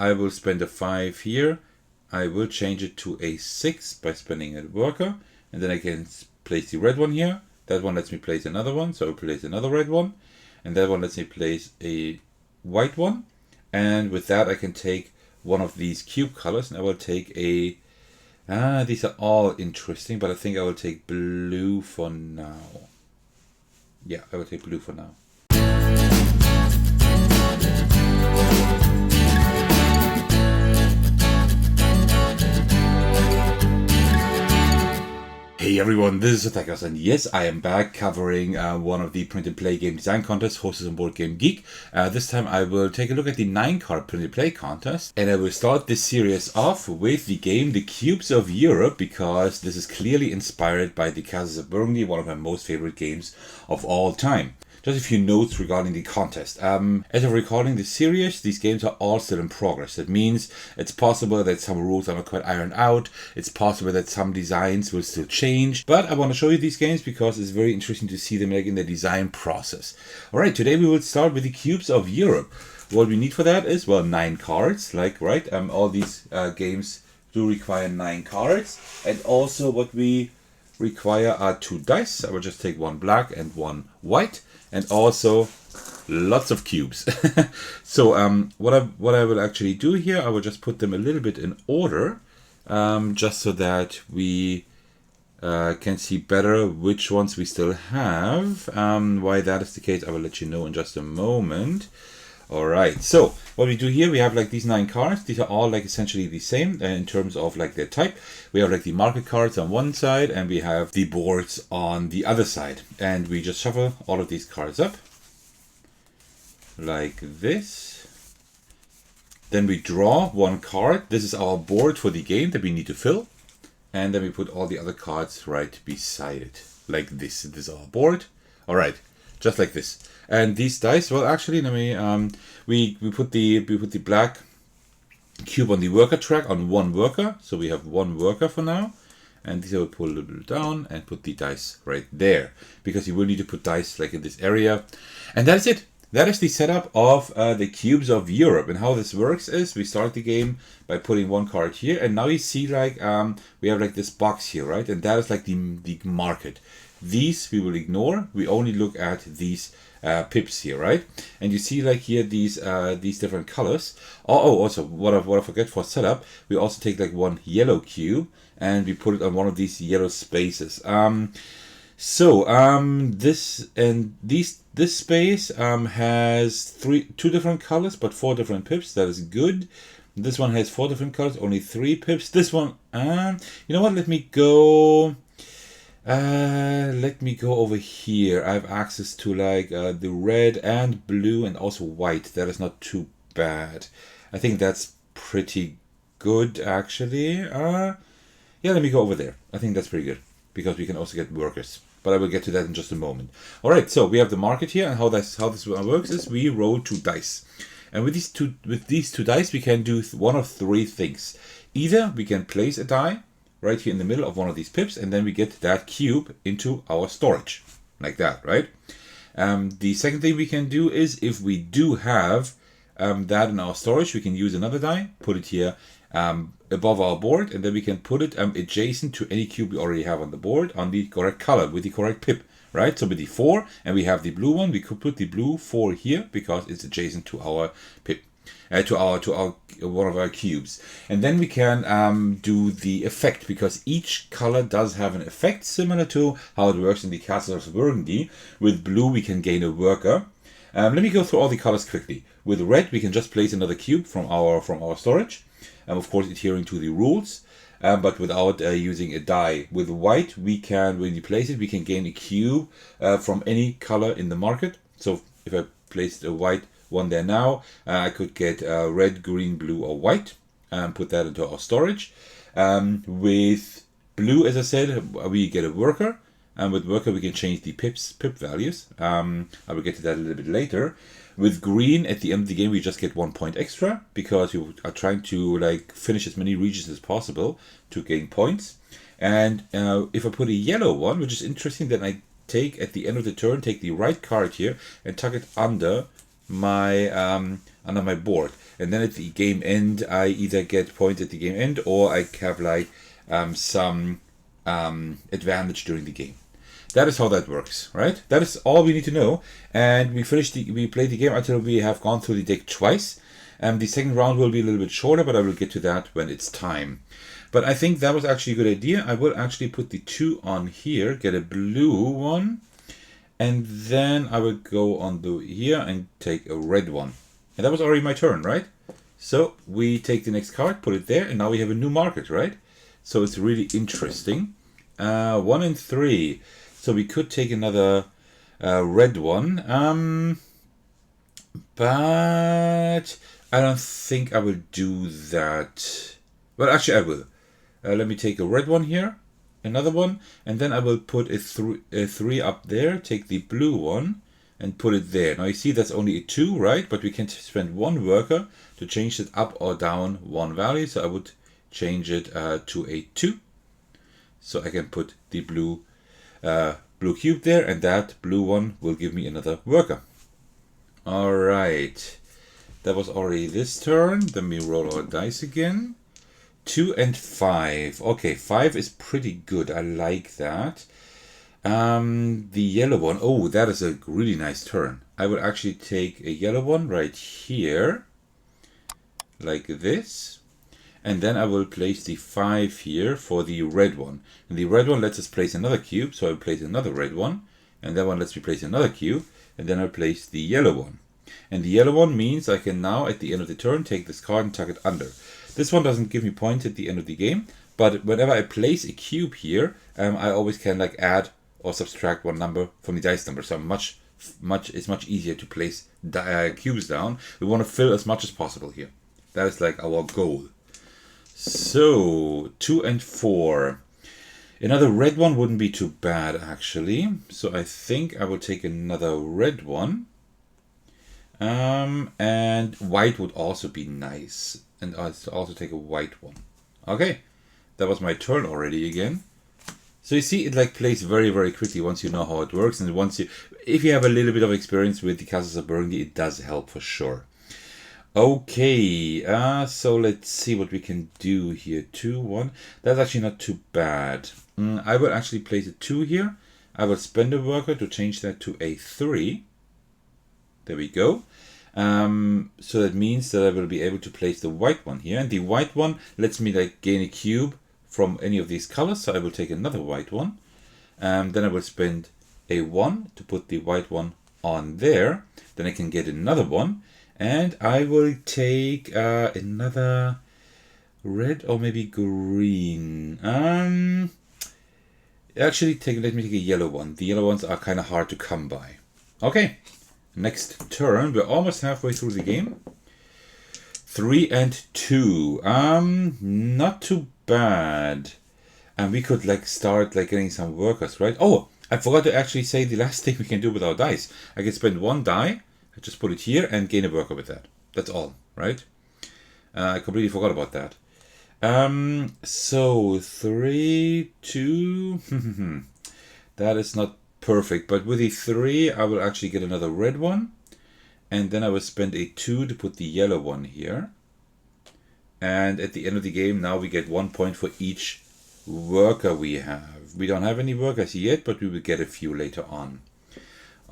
I will spend a 5 here. I will change it to a 6 by spending a worker. And then I can place the red one here. That one lets me place another one, so I'll place another red one. And that one lets me place a white one. And with that I can take one of these cube colors, and I will take a... these are all interesting, but I think I will take blue for now. Yeah, I will take blue for now. Hey everyone, this is Attackers, and yes, I am back covering one of the print and play game design contests hosted on Board Game Geek. This time I will take a look at the 9-card print and play contest, and I will start this series off with the game The Cubes of Europe, because this is clearly inspired by the Castles of Burgundy, one of my most favorite games of all time. Just a few notes regarding the contest. As of recording this series, these games are all still in progress. That means it's possible that some rules are not quite ironed out. It's possible that some designs will still change. But I want to show you these games because it's very interesting to see them like in the design process. Alright, today we will start with the Cubes of Europe. What we need for that is, well, 9 cards. All these games do require 9 cards. And also what we require are 2 dice. I will just take 1 black and 1 white. And also lots of cubes. So what I will actually do here, I will just put them a little bit in order, just so that we can see better which ones we still have. Why that is the case, I will let you know in just a moment. Alright, so what we do here, we have like these 9 cards. These are all like essentially the same in terms of like their type. We have like the market cards on one side and we have the boards on the other side. And we just shuffle all of these cards up like this. Then we draw 1 card. This is our board for the game that we need to fill. And then we put all the other cards right beside it like this. This is our board. Alright, just like this. And these dice, well, actually, let me we put the black cube on the worker track on 1 worker, so we have 1 worker for now. And these I will pull a little bit down and put the dice right there, because you will need to put dice like in this area. And that's it. That is the setup of the Cubes of Europe. And how this works is we start the game by putting 1 card here, and now you see like we have like this box here, right? And that is like the market. These we will ignore. We only look at these pips here, right? And you see like here these different colors. Also what I forget for setup, we also take like 1 yellow cube and we put it on one of these yellow spaces. This space has 2 different colors but 4 different pips. That is good. This one has 4 different colors, only 3 pips. This one, you know what? Let me go over here. I have access to like the red and blue and also white. That is not too bad. I think that's pretty good actually. Yeah, let me go over there. I think that's pretty good because we can also get workers. But I will get to that in just a moment. Alright, so we have the market here, and how this works is we roll 2 dice. And with these two dice we can do one of 3 things. Either we can place a die right here in the middle of one of these pips, and then we get that cube into our storage. Like that, right? The second thing we can do is, if we do have that in our storage, we can use another die, put it here above our board, and then we can put it adjacent to any cube we already have on the board on the correct color with the correct pip, right? So with the 4, and we have the blue one, we could put the blue 4 here because it's adjacent to our pip. To our one of our cubes, and then we can do the effect, because each color does have an effect similar to how it works in the Castles of Burgundy. With blue we can gain a worker. Let me go through all the colors quickly. With red we can just place another cube from our storage, of course adhering to the rules, but without using a die. With white we can, when you place it, we can gain a cube from any color in the market. So if I placed a white one there now, I could get red, green, blue or white and put that into our storage. With blue, as I said, we get a worker, and with worker we can change the pip values. I will get to that a little bit later. With green, at the end of the game we just get 1 point extra because you are trying to like finish as many regions as possible to gain points. And if I put a yellow one, which is interesting, then I take at the end of the turn, take the right card here and tuck it under my under my board. And then at the game end, I either get points at the game end, or I have like some advantage during the game. That is how that works, right? That is all we need to know. And we played the game until we have gone through the deck twice. The second round will be a little bit shorter, but I will get to that when it's time. But I think that was actually a good idea. I will actually put the 2 on here, get a blue one, and then I will go on the here and take a red one. And that was already my turn, right? So we take the next card, put it there, and now we have a new market, right? So it's really interesting. 1 and 3. So we could take another red one. But I don't think I will do that. Well, actually I will. Let me take a red one here, another one, and then I will put a 3 up there, take the blue one, and put it there. Now you see that's only a 2, right? But we can spend 1 worker to change it up or down 1 value. So I would change it to a 2. So I can put the blue cube there, and that blue one will give me another worker. Alright. That was already this turn. Then we roll our dice again. 2 and 5. Okay, 5 is pretty good. I like that. The yellow one. Oh, that is a really nice turn. I will actually take a yellow one right here. Like this. And then I will place the 5 here for the red one. And the red one lets us place another cube. So I'll place another red one. And that one lets me place another cube. And then I'll place the yellow one. And the yellow one means I can now, at the end of the turn, take this card and tuck it under. This one doesn't give me points at the end of the game, but whenever I place a cube here, I always can like add or subtract 1 number from the dice number. So it's much easier to place cubes down. We want to fill as much as possible here. That is like our goal. So 2 and 4. Another red one wouldn't be too bad actually. So I think I will take another red one. And white would also be nice. And I'll also take a white one. Okay, that was my turn already again. So you see, it like plays very, very quickly once you know how it works. And if you have a little bit of experience with the Castles of Burgundy, it does help for sure. Okay, so let's see what we can do here. 2, 1. That's actually not too bad. I will actually place a 2 here. I will spend a worker to change that to a 3. There we go. So that means that I will be able to place the white one here. And the white one lets me like gain a cube from any of these colors. So I will take another white one. Then I will spend a 1 to put the white one on there. Then I can get another one. And I will take another red or maybe green. Actually, let me take a yellow one. The yellow ones are kind of hard to come by. Okay. Next turn, we're almost halfway through the game. 3 and 2. Not too bad. And we could like start like getting some workers, right? Oh, I forgot to actually say the last thing we can do with our dice. I can spend 1 die. I just put it here and gain a worker with that. That's all, right? I completely forgot about that. So 3, 2. That is not perfect, but with the 3 I will actually get another red one, and then I will spend a 2 to put the yellow one here, and at the end of the game now we get 1 point for each worker we have. We don't have any workers yet, but we will get a few later on.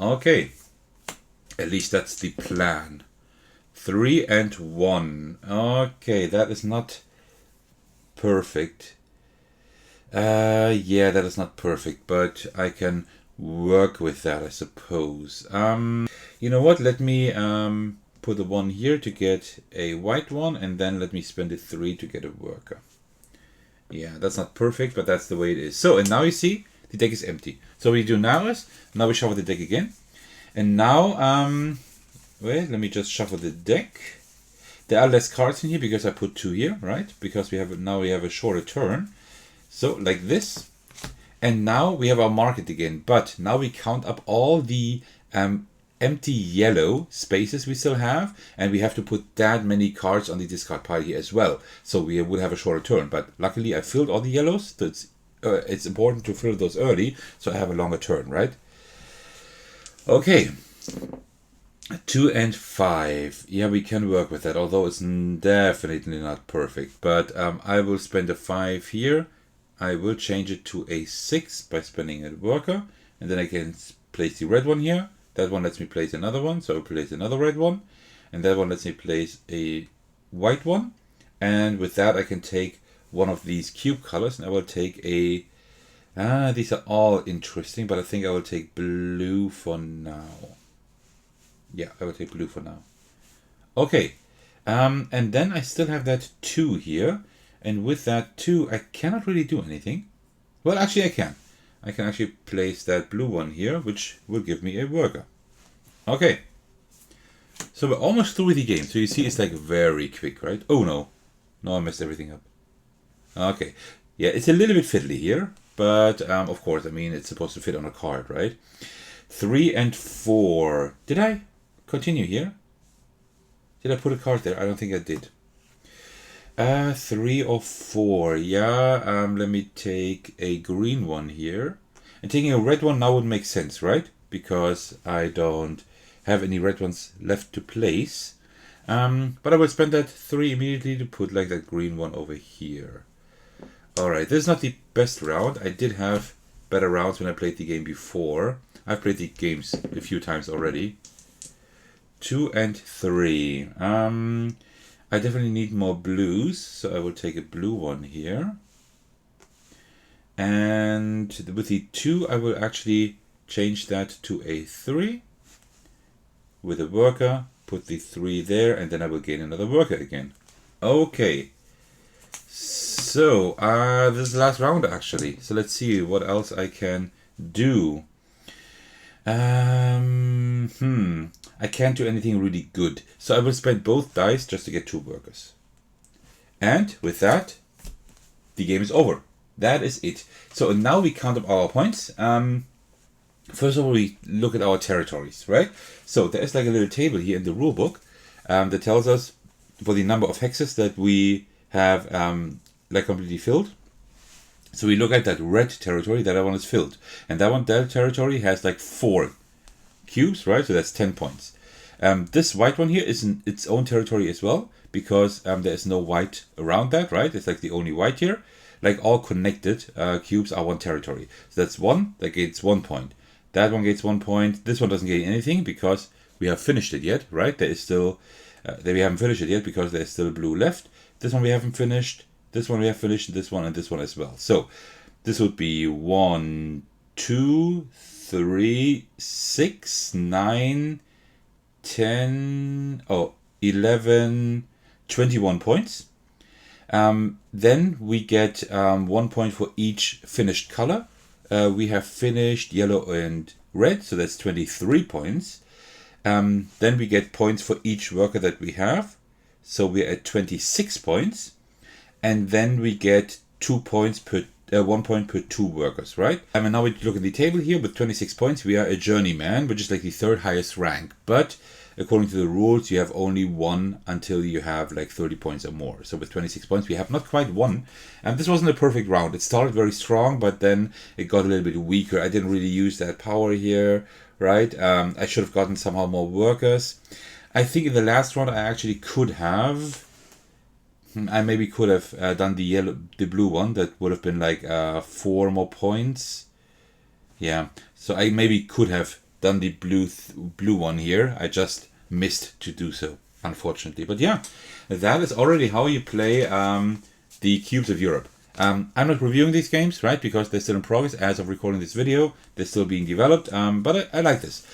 Okay, at least that's the plan. 3 and 1. Okay, that is not perfect. Yeah, that is not perfect, but I can work with that, I suppose. You know what? Let me put a 1 here to get a white one, and then let me spend a 3 to get a worker. Yeah, that's not perfect, but that's the way it is. So, and now you see, the deck is empty. So what we do now is, now we shuffle the deck again. And now, wait, let me just shuffle the deck. There are less cards in here because I put 2 here, right? Because we have a shorter turn. So, like this. And now we have our market again, but now we count up all the empty yellow spaces we still have, and we have to put that many cards on the discard pile here as well. So we will have a shorter turn, but luckily I filled all the yellows. So it's important to fill those early, so I have a longer turn, right? Okay. 2 and 5. Yeah, we can work with that, although it's definitely not perfect. But I will spend a 5 here. I will change it to a 6 by spending a worker. And then I can place the red one here. That one lets me place another one, so I'll place another red one. And that one lets me place a white one. And with that I can take one of these cube colors, and I will take a... these are all interesting, but I think I will take blue for now. Yeah, I will take blue for now. Okay, and then I still have that 2 here. And with that 2, I cannot really do anything. Well, actually I can. I can actually place that blue one here, which will give me a worker. Okay. So we're almost through with the game. So you see it's like very quick, right? Oh no. No, I messed everything up. Okay. Yeah, it's a little bit fiddly here. But, of course, I mean, it's supposed to fit on a card, right? 3 and 4. Did I continue here? Did I put a card there? I don't think I did. 3 or 4. Yeah, let me take a green one here. And taking a red one now would make sense, right? Because I don't have any red ones left to place. But I will spend that 3 immediately to put like that green one over here. Alright, this is not the best round. I did have better rounds when I played the game before. I've played the games a few times already. 2 and 3. I definitely need more blues, so I will take a blue one here. And with the 2, I will actually change that to a 3. With a worker, put the 3 there, and then I will gain another worker again. Okay. So, this is the last round actually. So let's see what else I can do. I can't do anything really good. So I will spend both dice just to get 2 workers. And with that, the game is over. That is it. So now we count up our points. First of all, we look at our territories, right? So there's like a little table here in the rule book that tells us for the number of hexes that we have like completely filled. So we look at that red territory, that one is filled. And that territory has like 4 cubes, right? So that's 10 points. This white one here is in its own territory as well, because there is no white around that, right? It's like the only white here. Like all connected cubes are one territory. So that's 1, that gets 1 point. That one gets 1 point. This one doesn't gain anything because we have finished it yet, right? There is still, we haven't finished it yet because there's still blue left. This one we haven't finished. This one we have finished. This one and this one as well. So this would be 1, 2, 3, 6, 9, 10, 11, 21 points. Then we get 1 point for each finished color. We have finished yellow and red, so that's 23 points. Then we get points for each worker that we have. So we're at 26 points. And then we get 2 points per 1 point per 2 workers, right? And now we look at the table here with 26 points. We are a journeyman, which is like the 3rd highest rank. But according to the rules, you have only 1 until you have like 30 points or more. So with 26 points, we have not quite won. And this wasn't a perfect round. It started very strong, but then it got a little bit weaker. I didn't really use that power here, right? I should have gotten somehow more workers. I think in the last round, I actually could have... I maybe could have done the blue one. That would have been like 4 more points. Yeah, so I maybe could have done the blue one here. I just missed to do so, unfortunately. But yeah, that is already how you play the Cubes of Europe. I'm not reviewing these games, right? Because they're still in progress as of recording this video. They're still being developed, but I like this.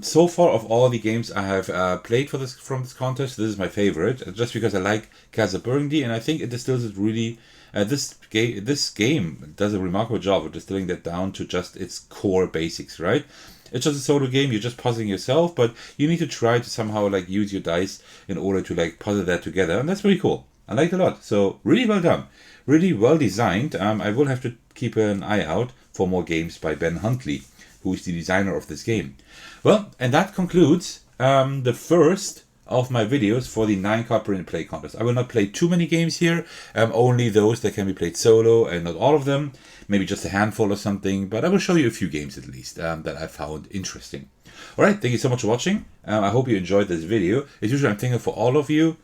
So far of all the games I have played from this contest, this is my favorite, just because I like Casa Burgundy, and I think it distills it really. This game does a remarkable job of distilling that down to just its core basics, right? It's just a solo game. You're just puzzling yourself, but you need to try to somehow like use your dice in order to like puzzle that together, and that's pretty cool. I like it a lot. So really well done, really well designed. I will have to keep an eye out for more games by Ben Huntley, who is the designer of this game. Well, and that concludes the first of my videos for the 9-card print and play contest. I will not play too many games here, only those that can be played solo, and not all of them, maybe just a handful or something, but I will show you a few games at least that I found interesting. Alright, thank you so much for watching. I hope you enjoyed this video. As usual, I'm thankful for all of you.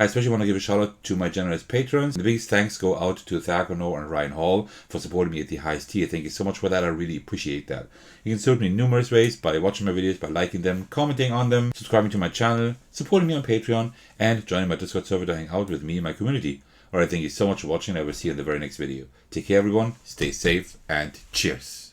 I especially want to give a shout out to my generous patrons. The biggest thanks go out to Thagono and Ryan Hall for supporting me at the highest tier. Thank you so much for that. I really appreciate that. You can support me in numerous ways: by watching my videos, by liking them, commenting on them, subscribing to my channel, supporting me on Patreon, and joining my Discord server to hang out with me and my community. Alright, thank you so much for watching, and I will see you in the very next video. Take care everyone, stay safe, and cheers!